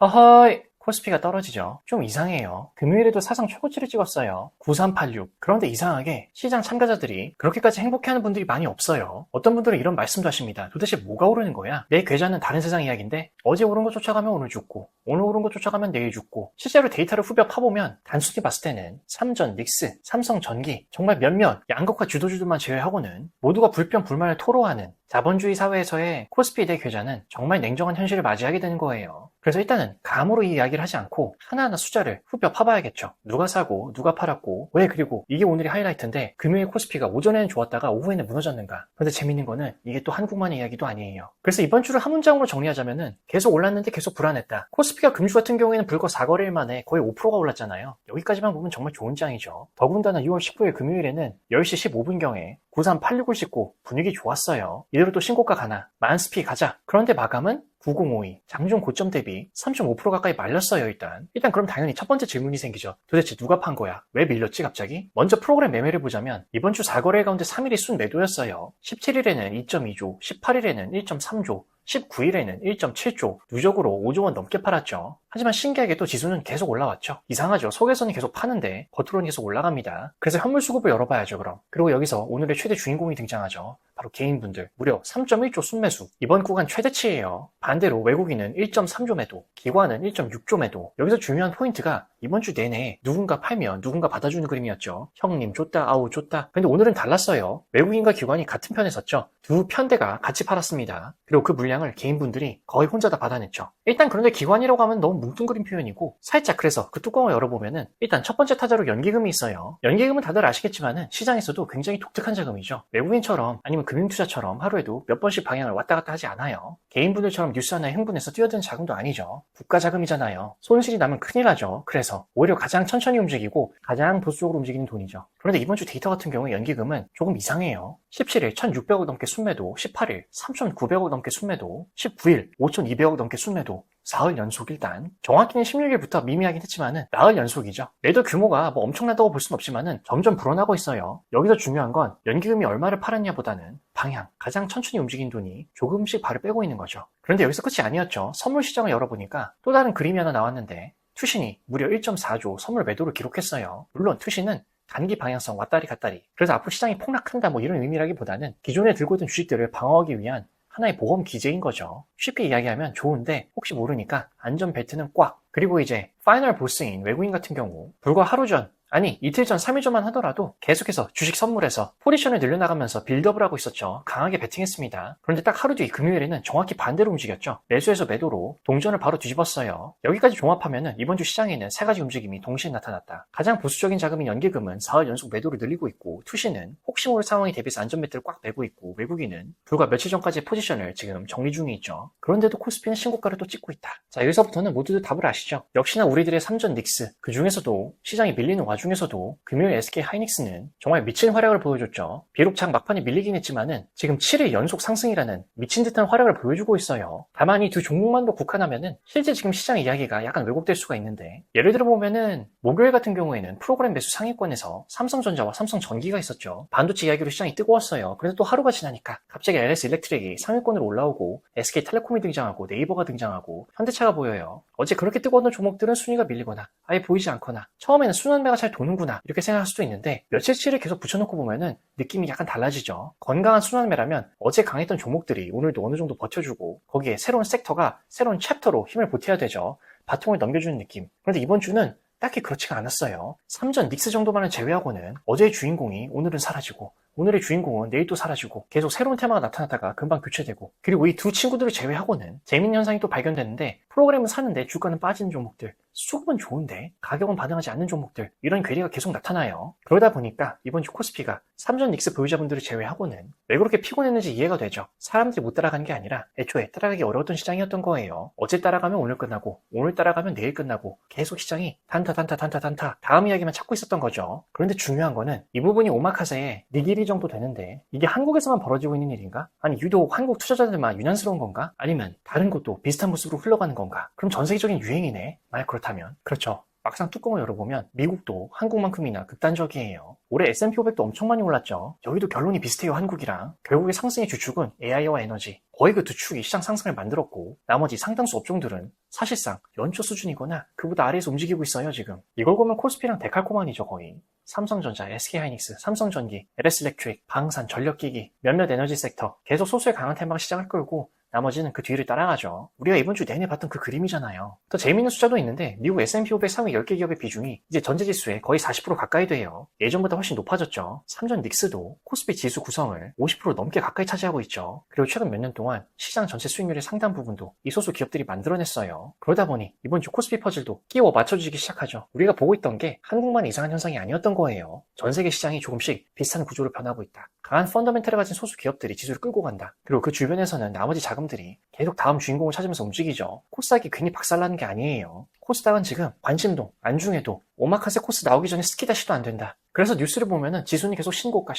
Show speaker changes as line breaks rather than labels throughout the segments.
허허이! 코스피가 떨어지죠. 좀 이상해요. 금요일에도 사상 최고치를 찍었어요. 9386. 그런데 이상하게 시장 참가자들이 그렇게까지 행복해하는 분들이 많이 없어요. 어떤 분들은 이런 말씀도 하십니다. 도대체 뭐가 오르는 거야? 내 계좌는 다른 세상 이야기인데 어제 오른 거 쫓아가면 오늘 죽고 오늘 오른 거 쫓아가면 내일 죽고 실제로 데이터를 후벼 파보면 단순히 봤을 때는 삼전, 닉스, 삼성전기 정말 몇몇 양극화 주도주들만 제외하고는 모두가 불평 불만을 토로하는 자본주의 사회에서의 코스피 내 계좌는 정말 냉정한 현실을 맞이하게 되는 거예요. 그래서 일단은 감으로 이 이야기를 하지 않고 하나하나 숫자를 후벼 파봐야겠죠. 누가 사고 누가 팔았고 왜 그리고 이게 오늘의 하이라이트인데 금요일 코스피가 오전에는 좋았다가 오후에는 무너졌는가. 그런데 재밌는 거는 이게 또 한국만의 이야기도 아니에요. 그래서 이번 주를 한 문장으로 정리하자면은 계속 올랐는데 계속 불안했다. 코스피가 금주 같은 경우에는 불과 4거래일 만에 거의 5%가 올랐잖아요. 여기까지만 보면 정말 좋은 장이죠. 더군다나 6월 19일 금요일에는 10시 15분경에 9386을 찍고 분위기 좋았어요. 이대로 또 신고가 가나 만스피 가자. 그런데 마감은 9052. 장중 고점 대비 3.5% 가까이 말렸어요, 일단 그럼 당연히 첫 번째 질문이 생기죠. 도대체 누가 판 거야? 왜 밀렸지, 갑자기? 먼저 프로그램 매매를 보자면 이번 주 4거래일 가운데 3일이 순 매도였어요. 17일에는 2.2조, 18일에는 1.3조, 19일에는 1.7조, 누적으로 5조 원 넘게 팔았죠. 하지만 신기하게도 지수는 계속 올라왔죠. 이상하죠. 속에서는 계속 파는데 겉으로는 계속 올라갑니다. 그래서 현물 수급을 열어봐야죠, 그럼. 그리고 여기서 오늘의 최대 주인공이 등장하죠. 바로 개인분들. 무려 3.1조 순매수. 이번 구간 최대치예요. 반대로 외국인은 1.3조 매도, 기관은 1.6조 매도. 여기서 중요한 포인트가 이번 주 내내 누군가 팔면 누군가 받아주는 그림이었죠. 형님 줬다, 아우 줬다. 근데 오늘은 달랐어요. 외국인과 기관이 같은 편에 섰죠. 두 편대가 같이 팔았습니다. 그리고 그 물량을 개인분들이 거의 혼자 다 받아냈죠. 일단 그런데 기관이라고 하면 너무 뭉뚱그린 표현이고 살짝 그래서 그 뚜껑을 열어보면은 일단 첫 번째 타자로 연기금이 있어요. 연기금은 다들 아시겠지만은 시장에서도 굉장히 독특한 자금이죠. 외국인처럼 아니면 금융투자처럼 하루에도 몇 번씩 방향을 왔다 갔다 하지 않아요. 개인분들처럼 뉴스 하나에 흥분해서 뛰어드는 자금도 아니죠. 국가 자금이잖아요. 손실이 나면 큰일 나죠. 그래서 오히려 가장 천천히 움직이고 가장 보수적으로 움직이는 돈이죠. 그런데 이번 주 데이터 같은 경우에 연기금은 조금 이상해요. 17일 1,600억 넘게 순매도, 18일 3,900억 넘게 순매도, 19일 5,200억 넘게 순매도, 사흘 연속 일단 정확히는 16일부터 미미하긴 했지만은 나흘 연속이죠. 매도 규모가 뭐 엄청나다고 볼 수는 없지만은 점점 불어나고 있어요. 여기서 중요한 건 연기금이 얼마를 팔았냐보다는 방향, 가장 천천히 움직인 돈이 조금씩 발을 빼고 있는 거죠. 그런데 여기서 끝이 아니었죠. 선물 시장을 열어보니까 또 다른 그림이 하나 나왔는데 투신이 무려 1.4조 선물 매도를 기록했어요. 물론 투신은 단기 방향성 왔다리 갔다리. 그래서 앞으로 시장이 폭락한다 뭐 이런 의미라기보다는 기존에 들고 있던 주식들을 방어하기 위한 하나의 보험 기제인 거죠. 쉽게 이야기하면 좋은데 혹시 모르니까 안전 벨트는 꽉. 그리고 이제 파이널 보스인 외국인 같은 경우 불과 하루 전 아니 이틀 전 3일 전만 하더라도 계속해서 주식 선물에서 포지션을 늘려나가면서 빌드업을 하고 있었죠. 강하게 베팅했습니다. 그런데 딱 하루 뒤 금요일에는 정확히 반대로 움직였죠. 매수에서 매도로 동전을 바로 뒤집었어요. 여기까지 종합하면은 이번 주 시장에는 세 가지 움직임이 동시에 나타났다. 가장 보수적인 자금인 연기금은 4월 연속 매도를 늘리고 있고 투시는 혹시 모를 상황에 대비해서 안전벨트를 꽉 매고 있고 외국인은 불과 며칠 전까지의 포지션을 지금 정리 중에 있죠. 그런데도 코스피는 신고가를 또 찍고 있다. 자, 여기서부터는 모두들 답을 아시죠? 역시나 우리들의 삼전 닉스, 그 중에서도 시장이 밀리는 와중에서도 금요일 SK 하이닉스는 정말 미친 활약을 보여줬죠. 비록 장 막판에 밀리긴 했지만은 지금 7일 연속 상승이라는 미친 듯한 활약을 보여주고 있어요. 다만 이 두 종목만도 국한하면은 실제 지금 시장 이야기가 약간 왜곡될 수가 있는데 예를 들어 보면은 목요일 같은 경우에는 프로그램 매수 상위권에서 삼성전자와 삼성전기가 있었죠. 반도체 이야기로 시장이 뜨거웠어요. 그래서 또 하루가 지나니까 갑자기 LS 일렉트릭이 상위권으로 올라오고 SK텔레콤이 등장하고 네이버가 등장하고 현대차가 보여요. 어제 그렇게 뜨거웠던 종목들은 순위가 밀리거나 아예 보이지 않거나 처음에는 순환매가 잘 도는구나 이렇게 생각할 수도 있는데 며칠치를 계속 붙여놓고 보면은 느낌이 약간 달라지죠. 건강한 순환매라면 어제 강했던 종목들이 오늘도 어느 정도 버텨주고 거기에 새로운 섹터가 새로운 챕터로 힘을 보태야 되죠. 바통을 넘겨주는 느낌. 그런데 이번 주는 딱히 그렇지가 않았어요. 삼전 닉스 정도만을 제외하고는 어제의 주인공이 오늘은 사라지고 오늘의 주인공은 내일 또 사라지고 계속 새로운 테마가 나타났다가 금방 교체되고 그리고 이 두 친구들을 제외하고는 재밌는 현상이 또 발견되는데 프로그램은 사는데 주가는 빠지는 종목들 수급은 좋은데 가격은 반응하지 않는 종목들 이런 괴리가 계속 나타나요. 그러다 보니까 이번 주 코스피가 삼전 닉스 보유자분들을 제외하고는 왜 그렇게 피곤했는지 이해가 되죠. 사람들이 못 따라간 게 아니라 애초에 따라가기 어려웠던 시장이었던 거예요. 어제 따라가면 오늘 끝나고 오늘 따라가면 내일 끝나고 계속 시장이 단타 다음 이야기만 찾고 있었던 거죠. 그런데 중요한 거는 이 부분이 오마카세의 니기리 정도 되는데 이게 한국에서만 벌어지고 있는 일인가? 아니 유독 한국 투자자들만 유난스러운 건가? 아니면 다른 곳도 비슷한 모습으로 흘러가는 건가? 그럼 전 세계적인 유행이네. 만약 그렇다면 그렇죠. 막상 뚜껑을 열어보면 미국도 한국만큼이나 극단적이에요. 올해 S&P 500도 엄청 많이 올랐죠. 여기도 결론이 비슷해요, 한국이랑. 결국에 상승의 주축은 AI와 에너지. 거의 그 두 축이 시장 상승을 만들었고 나머지 상당수 업종들은 사실상 연초 수준이거나 그보다 아래에서 움직이고 있어요, 지금. 이걸 보면 코스피랑 데칼코마니죠, 거의. 삼성전자, SK하이닉스, 삼성전기, LS일렉트릭, 방산, 전력기기, 몇몇 에너지 섹터 계속 소수의 강한 테마가 시장을 끌고 나머지는 그 뒤를 따라가죠. 우리가 이번 주 내내 봤던 그 그림이잖아요. 더 재미있는 숫자도 있는데 미국 S&P 500 상위 10개 기업의 비중이 이제 전체지수의 거의 40% 가까이 돼요. 예전보다 훨씬 높아졌죠. 삼전 닉스도 코스피 지수 구성을 50% 넘게 가까이 차지하고 있죠. 그리고 최근 몇 년 동안 시장 전체 수익률의 상당 부분도 이 소수 기업들이 만들어냈어요. 그러다 보니 이번 주 코스피 퍼즐도 끼워 맞춰주기 시작하죠. 우리가 보고 있던 게 한국만 이상한 현상이 아니었던 거예요. 전 세계 시장이 조금씩 비슷한 구조로 변하고 있다. 강한 펀더멘털을 가진 소수 기업들이 지수를 끌고 간다. 그리고 그 주변에서는 나머지 자금들이 계속 다음 주인공을 찾으면서 움직이죠. 코스닥이 괜히 박살나는 게 아니에요. 코스닥은 지금 관심도, 안중에도 오마카세 코스 나오기 전에 스키다시도 안 된다. 그래서 뉴스를 보면은 지수는 계속 신고가.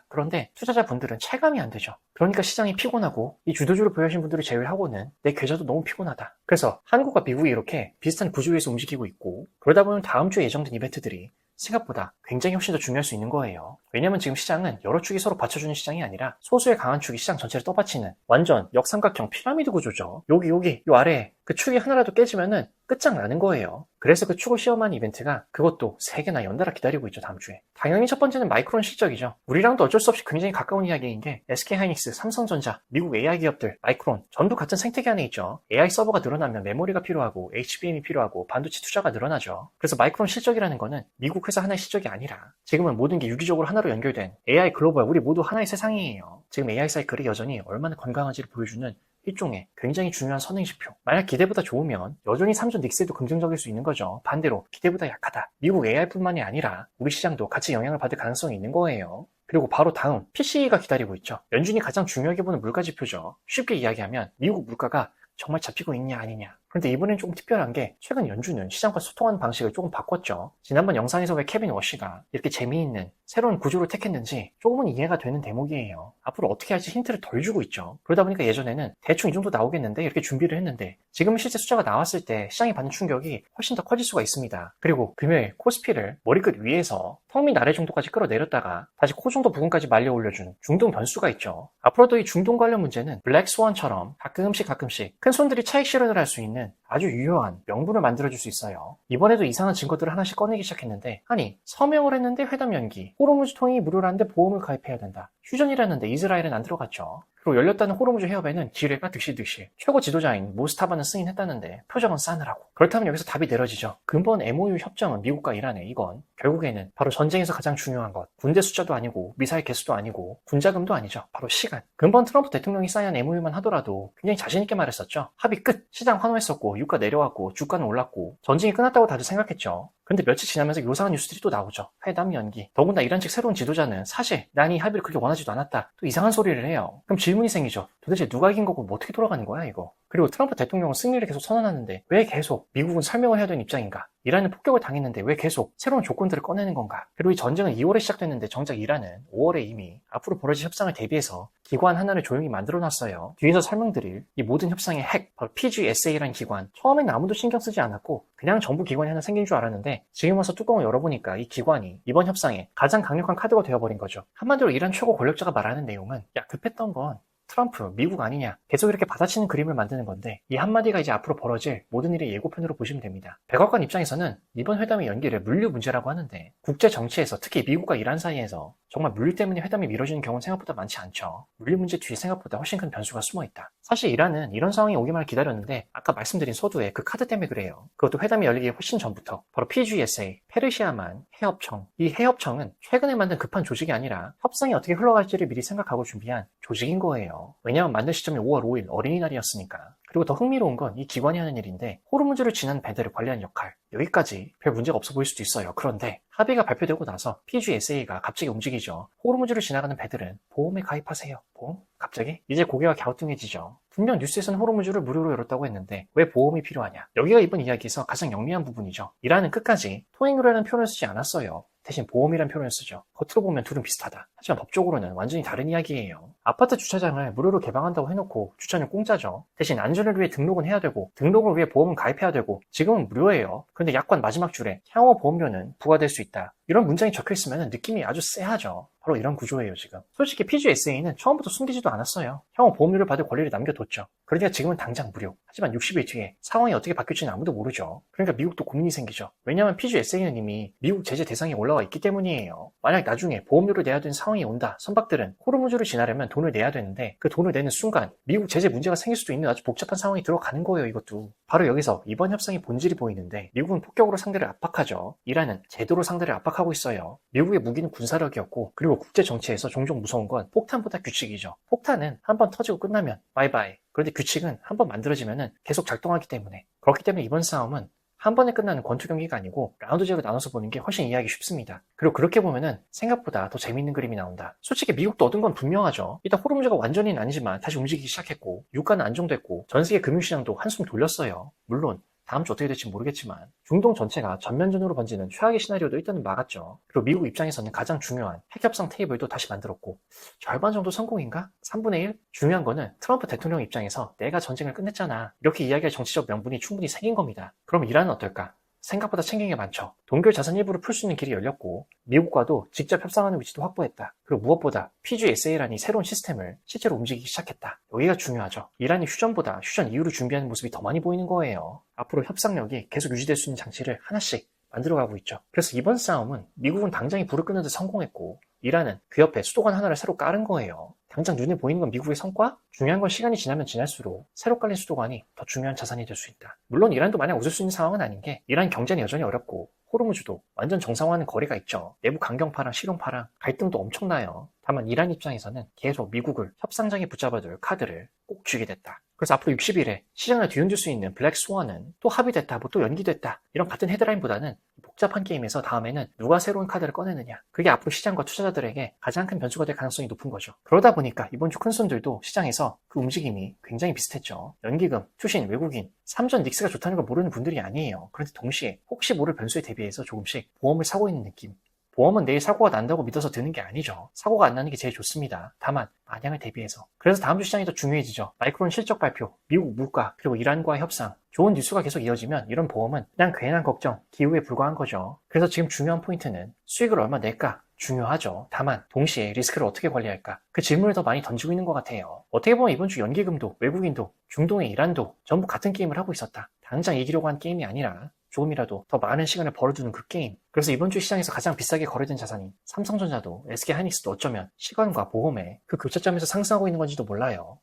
그런데 투자자분들은 체감이 안 되죠. 그러니까 시장이 피곤하고 이 주도주로 보여주신 분들을 제외하고는 내 계좌도 너무 피곤하다. 그래서 한국과 미국이 이렇게 비슷한 구조에서 움직이고 있고 그러다 보면 다음 주에 예정된 이벤트들이 생각보다 굉장히 훨씬 더 중요할 수 있는 거예요. 왜냐면 지금 시장은 여러 축이 서로 받쳐주는 시장이 아니라 소수의 강한 축이 시장 전체를 떠받치는 완전 역삼각형 피라미드 구조죠. 여기 요 아래에 그 축이 하나라도 깨지면은 끝장나는 거예요. 그래서 그 축을 시험한 이벤트가 그것도 3개나 연달아 기다리고 있죠, 다음 주에. 당연히 첫 번째는 마이크론 실적이죠. 우리랑도 어쩔 수 없이 굉장히 가까운 이야기인 게 SK하이닉스, 삼성전자, 미국 AI 기업들, 마이크론 전부 같은 생태계 안에 있죠. AI 서버가 늘어나면 메모리가 필요하고 HBM이 필요하고 반도체 투자가 늘어나죠. 그래서 마이크론 실적이라는 거는 미국 회사 하나의 실적이 아니라 지금은 모든 게 유기적으로 하나로 연결된 AI 글로벌 우리 모두 하나의 세상이에요. 지금 AI 사이클이 여전히 얼마나 건강한지를 보여주는 일종의 굉장히 중요한 선행지표. 만약 기대보다 좋으면 여전히 삼전 닉스에도 긍정적일 수 있는 거죠. 반대로 기대보다 약하다. 미국 AI뿐만이 아니라 우리 시장도 같이 영향을 받을 가능성이 있는 거예요. 그리고 바로 다음 PCE가 기다리고 있죠. 연준이 가장 중요하게 보는 물가지표죠. 쉽게 이야기하면 미국 물가가 정말 잡히고 있냐 아니냐. 그런데 이번엔 조금 특별한 게 최근 연준은 시장과 소통하는 방식을 조금 바꿨죠. 지난번 영상에서 왜 케빈 워시가 이렇게 재미있는 새로운 구조를 택했는지 조금은 이해가 되는 대목이에요. 앞으로 어떻게 할지 힌트를 덜 주고 있죠. 그러다 보니까 예전에는 대충 이 정도 나오겠는데 이렇게 준비를 했는데 지금 실제 숫자가 나왔을 때 시장이 받는 충격이 훨씬 더 커질 수가 있습니다. 그리고 금요일 코스피를 머리끝 위에서 턱 밑 아래 정도까지 끌어내렸다가 다시 코 정도 부근까지 말려 올려준 중동 변수가 있죠. 앞으로도 이 중동 관련 문제는 블랙스완처럼 가끔씩 큰 손들이 차익 실현을 할 수 있는 아주 유효한 명분을 만들어줄 수 있어요. 이번에도 이상한 증거들을 하나씩 꺼내기 시작했는데 아니 서명을 했는데 회담 연기, 호르무즈 통행이 무료라는데 보험을 가입해야 된다. 휴전이라는데 이스라엘은 안 들어갔죠. 그리고 열렸다는 호르무즈 해협에는 기뢰가 득실득실. 최고 지도자인 모스타바는 승인했다는데 표정은 싸늘하고. 그렇다면 여기서 답이 내려지죠. 근본 MOU 협정은 미국과 이란의 이건 결국에는 바로 전쟁에서 가장 중요한 것. 군대 숫자도 아니고 미사일 개수도 아니고 군자금도 아니죠. 바로 시간. 근본 트럼프 대통령이 사인한 MOU만 하더라도 굉장히 자신있게 말했었죠. 합의 끝. 시장 환호했었고 유가 내려왔고 주가는 올랐고 전쟁이 끝났다고 다들 생각했죠. 근데 며칠 지나면서 요상한 뉴스들이 또 나오죠. 회담 연기. 더군다나 이란 측 새로운 지도자는 사실 난 이 합의를 그렇게 원하지도 않았다. 또 이상한 소리를 해요. 그럼 질문이 생기죠. 도대체 누가 이긴 거고 뭐 어떻게 돌아가는 거야 이거. 그리고 트럼프 대통령은 승리를 계속 선언하는데 왜 계속 미국은 설명을 해야 되는 입장인가? 이란은 폭격을 당했는데 왜 계속 새로운 조건들을 꺼내는 건가? 그리고 이 전쟁은 2월에 시작됐는데 정작 이란은 5월에 이미 앞으로 벌어질 협상을 대비해서 기관 하나를 조용히 만들어놨어요. 뒤에서 설명드릴 이 모든 협상의 핵, 바로 PGSA라는 기관. 처음에는 아무도 신경 쓰지 않았고 그냥 정부 기관이 하나 생긴 줄 알았는데 지금 와서 뚜껑을 열어보니까 이 기관이 이번 협상에 가장 강력한 카드가 되어버린 거죠. 한마디로 이란 최고 권력자가 말하는 내용은 야 급했던 건 트럼프, 미국 아니냐 계속 이렇게 받아치는 그림을 만드는 건데 이 한마디가 이제 앞으로 벌어질 모든 일의 예고편으로 보시면 됩니다. 백악관 입장에서는 이번 회담의 연기를 물류 문제라고 하는데 국제 정치에서 특히 미국과 이란 사이에서 정말 물류 때문에 회담이 미뤄지는 경우는 생각보다 많지 않죠. 물류 문제 뒤에 생각보다 훨씬 큰 변수가 숨어있다. 사실 이란은 이런 상황이 오기만을 기다렸는데 아까 말씀드린 소두의 그 카드 때문에 그래요. 그것도 회담이 열리기 훨씬 전부터 바로 PGSA, 페르시아만 해협청. 이 해협청은 최근에 만든 급한 조직이 아니라 협상이 어떻게 흘러갈지를 미리 생각하고 준비한 조직인 거예요. 왜냐하면 만든 시점이 5월 5일 어린이날이었으니까. 그리고 더 흥미로운 건 이 기관이 하는 일인데 호르무즈를 지난 배들을 관리하는 역할. 여기까지 별 문제가 없어 보일 수도 있어요. 그런데 합의가 발표되고 나서 PGSA가 갑자기 움직이죠. 호르무즈를 지나가는 배들은 보험에 가입하세요. 보험? 갑자기? 이제 고개가 갸우뚱해지죠. 분명 뉴스에서는 호르무즈를 무료로 열었다고 했는데 왜 보험이 필요하냐? 여기가 이번 이야기에서 가장 영리한 부분이죠. 이란은 끝까지 통행료라는 표현을 쓰지 않았어요. 대신 보험이란 표현을 쓰죠. 겉으로 보면 둘은 비슷하다. 하지만 법적으로는 완전히 다른 이야기예요. 아파트 주차장을 무료로 개방한다고 해놓고 주차는 공짜죠. 대신 안전을 위해 등록은 해야 되고 등록을 위해 보험은 가입해야 되고 지금은 무료예요. 그런데 약관 마지막 줄에 향후 보험료는 부과될 수 있다. 이런 문장이 적혀있으면 느낌이 아주 쎄하죠. 바로 이런 구조예요, 지금. 솔직히 PGSA는 처음부터 숨기지도 않았어요. 향후 보험료를 받을 권리를 남겨뒀죠. 그러니까 지금은 당장 무료. 하지만 60일 뒤에 상황이 어떻게 바뀔지는 아무도 모르죠. 그러니까 미국도 고민이 생기죠. 왜냐하면 PGSA는 이미 미국 제재 대상에 올라와 있기 때문이에요. 만약 나중에 보험료를 내야 되는 상황이 온다. 선박들은 호르무즈를 지나려면 돈을 내야 되는데 그 돈을 내는 순간 미국 제재 문제가 생길 수도 있는 아주 복잡한 상황이 들어가는 거예요, 이것도. 바로 여기서 이번 협상의 본질이 보이는데 미국은 폭격으로 상대를 압박하죠. 이란은 제도로 상대를 압박하고 있어요. 미국의 무기는 군사력이었고 그리고 국제 정치에서 종종 무서운 건 폭탄보다 규칙이죠. 폭탄은 한번 터지고 끝나면 바이바이. 그런데 규칙은 한번 만들어지면 계속 작동하기 때문에. 그렇기 때문에 이번 싸움은 한 번에 끝나는 권투 경기가 아니고 라운드제로 나눠서 보는 게 훨씬 이해하기 쉽습니다. 그리고 그렇게 보면은 생각보다 더 재밌는 그림이 나온다. 솔직히 미국도 얻은 건 분명하죠. 일단 호르무즈가 완전히는 아니지만 다시 움직이기 시작했고 유가는 안정됐고 전 세계 금융시장도 한숨 돌렸어요. 물론 다음 주 어떻게 될지 모르겠지만 중동 전체가 전면전으로 번지는 최악의 시나리오도 일단은 막았죠. 그리고 미국 입장에서는 가장 중요한 핵협상 테이블도 다시 만들었고 절반 정도 성공인가? 3분의 1? 중요한 거는 트럼프 대통령 입장에서 내가 전쟁을 끝냈잖아. 이렇게 이야기할 정치적 명분이 충분히 생긴 겁니다. 그럼 이란은 어떨까? 생각보다 챙긴 게 많죠. 동결 자산 일부를 풀 수 있는 길이 열렸고 미국과도 직접 협상하는 위치도 확보했다. 그리고 무엇보다 PGSA라는 새로운 시스템을 실제로 움직이기 시작했다. 여기가 중요하죠. 이란이 휴전보다 휴전 이후를 준비하는 모습이 더 많이 보이는 거예요. 앞으로 협상력이 계속 유지될 수 있는 장치를 하나씩 만들어가고 있죠. 그래서 이번 싸움은 미국은 당장에 불을 끄는 데 성공했고 이란은 그 옆에 수도관 하나를 새로 깔은 거예요. 당장 눈에 보이는 건 미국의 성과? 중요한 건 시간이 지나면 지날수록 새로 깔린 수도관이 더 중요한 자산이 될 수 있다. 물론 이란도 마냥 웃을 수 있는 상황은 아닌 게 이란 경제는 여전히 어렵고 호르무즈도 완전 정상화하는 거리가 있죠. 내부 강경파랑 실용파랑 갈등도 엄청나요. 다만 이란 입장에서는 계속 미국을 협상장에 붙잡아둘 카드를 꼭 쥐게 됐다. 그래서 앞으로 60일에 시장을 뒤흔들 수 있는 블랙 스완은 또 합의됐다, 뭐 또 연기됐다 이런 같은 헤드라인보다는 복잡한 게임에서 다음에는 누가 새로운 카드를 꺼내느냐, 그게 앞으로 시장과 투자자들에게 가장 큰 변수가 될 가능성이 높은 거죠. 그러다 보니까 이번 주 큰손들도 시장에서 그 움직임이 굉장히 비슷했죠. 연기금, 투신, 외국인, 삼전 닉스가 좋다는 걸 모르는 분들이 아니에요. 그런데 동시에 혹시 모를 변수에 대비해서 조금씩 보험을 사고 있는 느낌. 보험은 내일 사고가 난다고 믿어서 드는 게 아니죠. 사고가 안 나는 게 제일 좋습니다. 다만 마냥을 대비해서. 그래서 다음 주 시장이 더 중요해지죠. 마이크론 실적 발표, 미국 물가, 그리고 이란과의 협상. 좋은 뉴스가 계속 이어지면 이런 보험은 그냥 괜한 걱정, 기우에 불과한 거죠. 그래서 지금 중요한 포인트는 수익을 얼마 낼까? 중요하죠. 다만 동시에 리스크를 어떻게 관리할까? 그 질문을 더 많이 던지고 있는 것 같아요. 어떻게 보면 이번 주 연기금도 외국인도 중동의 이란도 전부 같은 게임을 하고 있었다. 당장 이기려고 한 게임이 아니라 조금이라도 더 많은 시간을 벌어두는 그 게임. 그래서 이번 주 시장에서 가장 비싸게 거래된 자산인 삼성전자도 SK하이닉스도 어쩌면 시간과 보험에 그 교차점에서 상승하고 있는 건지도 몰라요.